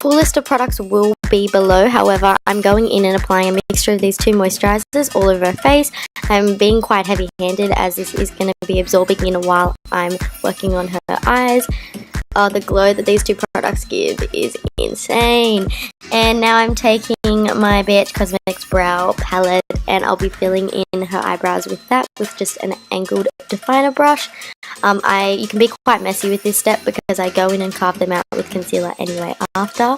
full list of products will be below. However, I'm going in and applying a mixture of these two moisturizers all over her face. I'm being quite heavy-handed as this is going to be absorbing in while I'm working on her eyes. Oh, the glow that these two products give is insane. And now I'm taking my BH Cosmetics Brow Palette and I'll be filling in her eyebrows with that with just an angled definer brush. You can be quite messy with this step because I go in and carve them out with concealer anyway after.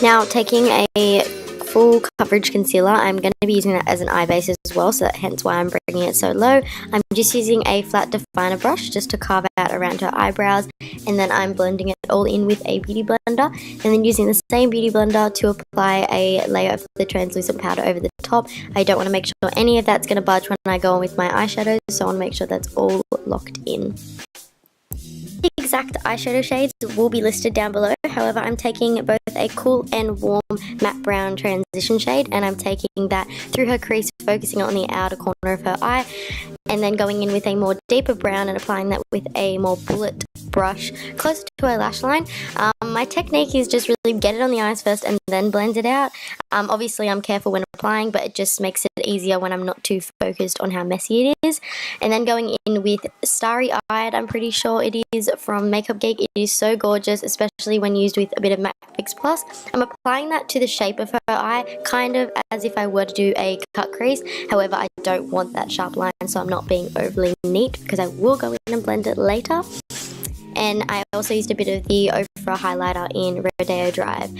Now taking a full coverage concealer, I'm going to be using that as an eye base as well, so hence why I'm bringing it so low. I'm just using a flat definer brush just to carve out around her eyebrows, and then I'm blending it all in with a beauty blender, and then using the same beauty blender to apply a layer of the translucent powder over the top. I don't want to make sure any of that's going to budge when I go on with my eyeshadows, so I want to make sure that's all locked in. The exact eyeshadow shades will be listed down below. However, I'm taking both a cool and warm matte brown transition shade, and I'm taking that through her crease, focusing on the outer corner of her eye, and then going in with a more deeper brown and applying that with a more bullet brush closer to her lash line. My technique is just really get it on the eyes first and then blend it out. Obviously I'm careful when applying, but it just makes it easier when I'm not too focused on how messy it is. And then going in with Starry Eyed, I'm pretty sure it is from Makeup Geek. It is so gorgeous, especially when used with a bit of Matte Fix Plus. I'm applying that to the shape of her eye, kind of as if I were to do a cut crease. However, I don't want that sharp line, so I'm not being overly neat because I will go in and blend it later. And I also used a bit of the Ofra highlighter in Rodeo Drive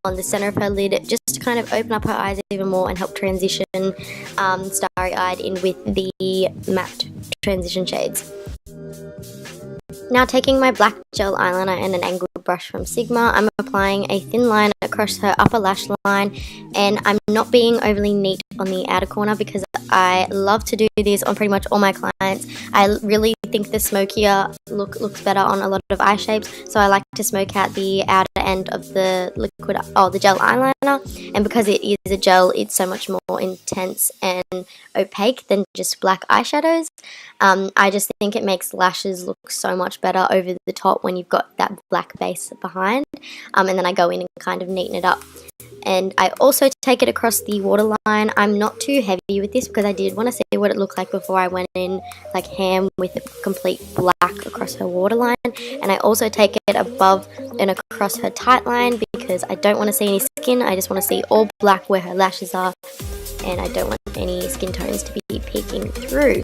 on the center of her lid, just to kind of open up her eyes even more and help transition Starry Eyed in with the matte transition shades. Now taking my black gel eyeliner and an angled brush from Sigma, I'm applying a thin line across her upper lash line, and I'm not being overly neat on the outer corner because I love to do this on pretty much all my clients. I really think the smokier look looks better on a lot of eye shapes, so I like to smoke out the outer end of the the gel eyeliner, and because it is a gel, it's so much more intense and opaque than just black eyeshadows. I just think it makes lashes look so much better over the top when you've got that black base behind, and then I go in and kind of neaten it up. And I also take it across the waterline. I'm not too heavy with this because I did want to see what it looked like before I went in like ham with a complete black across her waterline. And I also take it above and across her tight line because I don't want to see any skin. I just want to see all black where her lashes are, and I don't want any skin tones to be peeking through.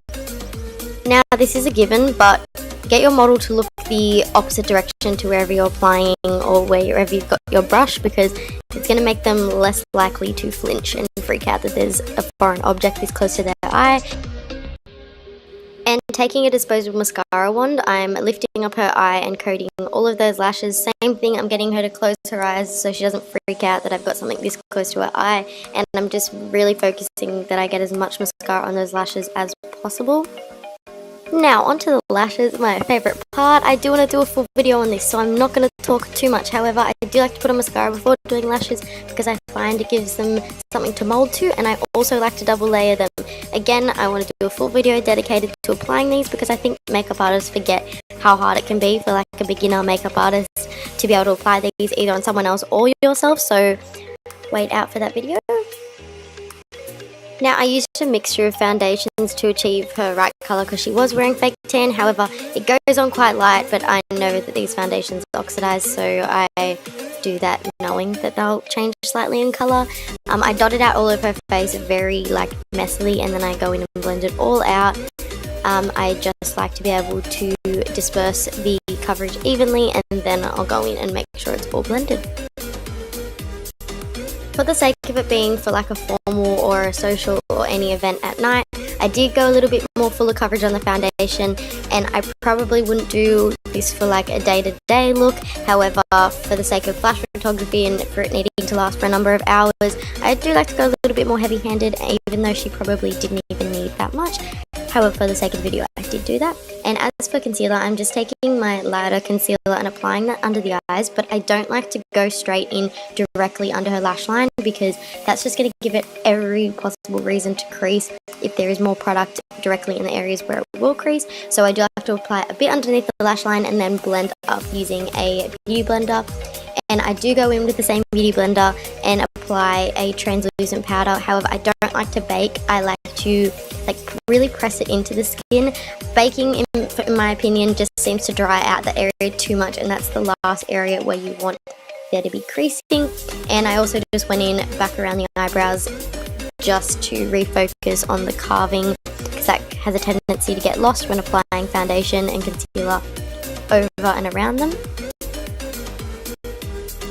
Now this is a given, but get your model to look the opposite direction to wherever you're applying or wherever you've got your brush, because it's going to make them less likely to flinch and freak out that there's a foreign object this close to their eye. And taking a disposable mascara wand, I'm lifting up her eye and coating all of those lashes. Same thing, I'm getting her to close her eyes so she doesn't freak out that I've got something this close to her eye, and I'm just really focusing that I get as much mascara on those lashes as possible. Now onto the lashes, my favourite part. I do want to do a full video on this, so I'm not going to talk too much. However, I do like to put on mascara before doing lashes because I find it gives them something to mould to, and I also like to double layer them. Again, I want to do a full video dedicated to applying these because I think makeup artists forget how hard it can be for like a beginner makeup artist to be able to apply these either on someone else or yourself, so wait out for that video. Now I used a mixture of foundations to achieve her right colour because she was wearing fake tan. However, it goes on quite light, but I know that these foundations oxidise, so I do that knowing that they'll change slightly in colour. I dot it out all over her face very messily, and then I go in and blend it all out. I just like to be able to disperse the coverage evenly, and then I'll go in and make sure it's all blended. For the sake of it being for like a formal or a social or any event at night, I did go a little bit more fuller coverage on the foundation, and I probably wouldn't do this for like a day-to-day look. However, for the sake of flash photography and for it needing to last for a number of hours, I do like to go a little bit more heavy-handed, even though she probably didn't even need that much. However, for the sake of the video, I did do that. And as for concealer, I'm just taking my lighter concealer and applying that under the eyes, but I don't like to go straight in directly under her lash line because that's just going to give it every possible reason to crease if there is more product directly in the areas where it will crease. So I do have to apply a bit underneath the lash line and then blend up using a beauty blender. And I do go in with the same beauty blender and apply a translucent powder. However, I don't like to bake. I like to really press it into the skin. Baking, in my opinion, just seems to dry out the area too much, and that's the last area where you want there to be creasing. And I also just went in back around the eyebrows just to refocus on the carving, because that has a tendency to get lost when applying foundation and concealer over and around them.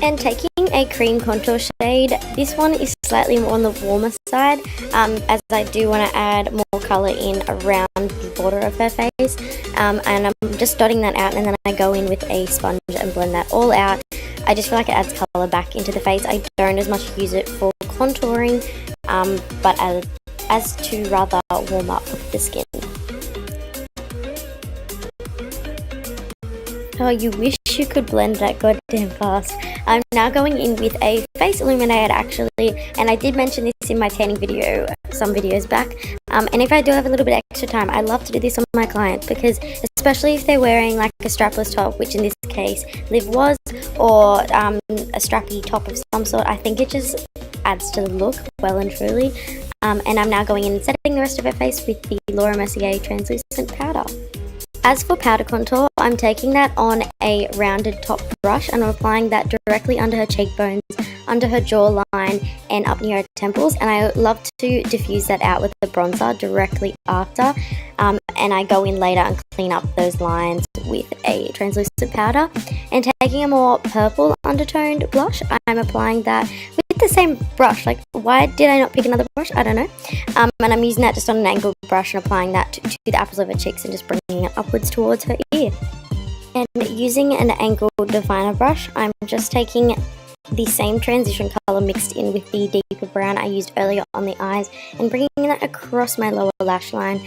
And taking a cream contour shade, this one is slightly more on the warmer side, as I do want to add more colour in around the border of her face, and I'm just dotting that out, and then I go in with a sponge and blend that all out. I just feel like it adds colour back into the face. I don't as much use it for contouring, but as to rather warm up the skin. Oh, you wish you could blend that goddamn fast. I'm now going in with a face illuminator actually, and I did mention this in my tanning video some videos back, and if I do have a little bit extra time, I love to do this on my clients, because especially if they're wearing like a strapless top, which in this case Liv was, or a strappy top of some sort, I think it just adds to the look well and truly. And I'm now going in and setting the rest of her face with the Laura Mercier translucent powder. As for powder contour, I'm taking that on a rounded top brush and I'm applying that directly under her cheekbones, under her jawline and up near her temples, and I love to diffuse that out with the bronzer directly after, and I go in later and clean up those lines with a translucent powder. And taking a more purple undertoned blush, I'm applying that with the same brush. Like, why did I not pick another brush? I don't know. And I'm using that just on an angled brush and applying that to the apples of her cheeks and just bringing it upwards towards her ear. And using an angled definer brush, I'm just taking the same transition colour mixed in with the deeper brown I used earlier on the eyes and bringing that across my lower lash line.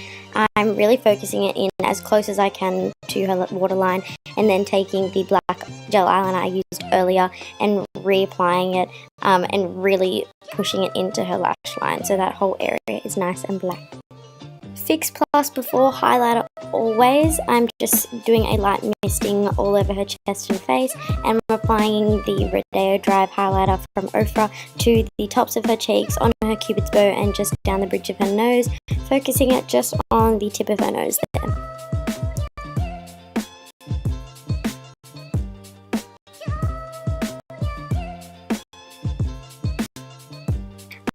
I'm really focusing it in as close as I can to her waterline, and then taking the black gel eyeliner I used earlier and reapplying it and really pushing it into her lash line so that whole area is nice and black. Fix Plus before highlighter always. I'm just doing a light misting all over her chest and face, and I'm applying the Rodeo Drive highlighter from Ofra to the tops of her cheeks, on her cupid's bow and just down the bridge of her nose, focusing it just on the tip of her nose there.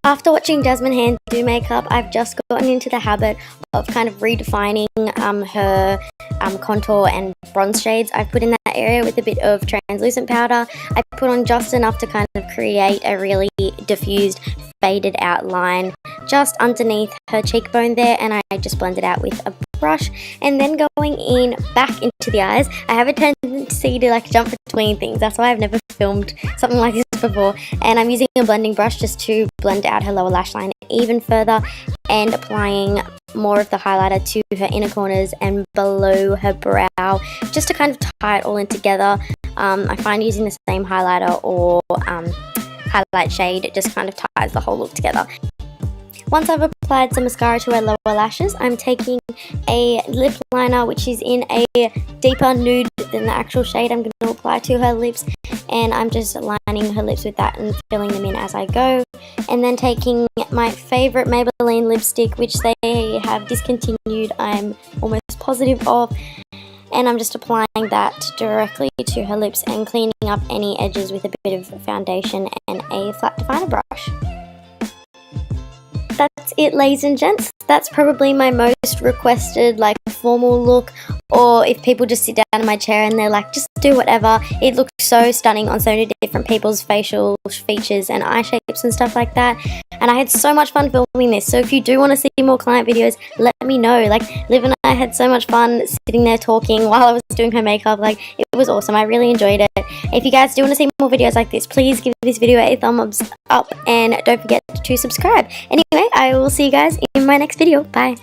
After watching Jasmine Hand do makeup, I've just gotten into the habit of kind of redefining her contour and bronze shades. I've put in that area with a bit of translucent powder. I put on just enough to kind of create a really diffused, faded out line just underneath her cheekbone there, and I just blend it out with a brush. And then going in back into the eyes, I have a tendency to like jump between things. That's why I've never filmed something like this before, and I'm using a blending brush just to blend out her lower lash line even further and applying more of the highlighter to her inner corners and below her brow just to kind of tie it all in together. I find using the same highlighter or highlight shade, it just kind of ties the whole look together. Once I've applied some mascara to her lower lashes, I'm taking a lip liner which is in a deeper nude than the actual shade I'm going to apply to her lips, and I'm just lining her lips with that and filling them in as I go. And then taking my favourite Maybelline lipstick, which they have discontinued, I'm almost positive of, and I'm just applying that directly to her lips and cleaning up any edges with a bit of foundation and a flat definer brush. That's it, ladies and gents. That's probably my most requested like formal look, or if people just sit down in my chair and they're like, just do whatever. It looks so stunning on so many different people's facial features and eye shapes and stuff like that, and I had so much fun filming this. So if you do want to see more client videos, let me know. Like, Liv and I had so much fun sitting there talking while I was doing her makeup. Like, it was awesome. I really enjoyed it. If you guys do want to see more videos like this, please give this video a thumbs up and don't forget to subscribe. Anyway, I will see you guys in my next video. Bye.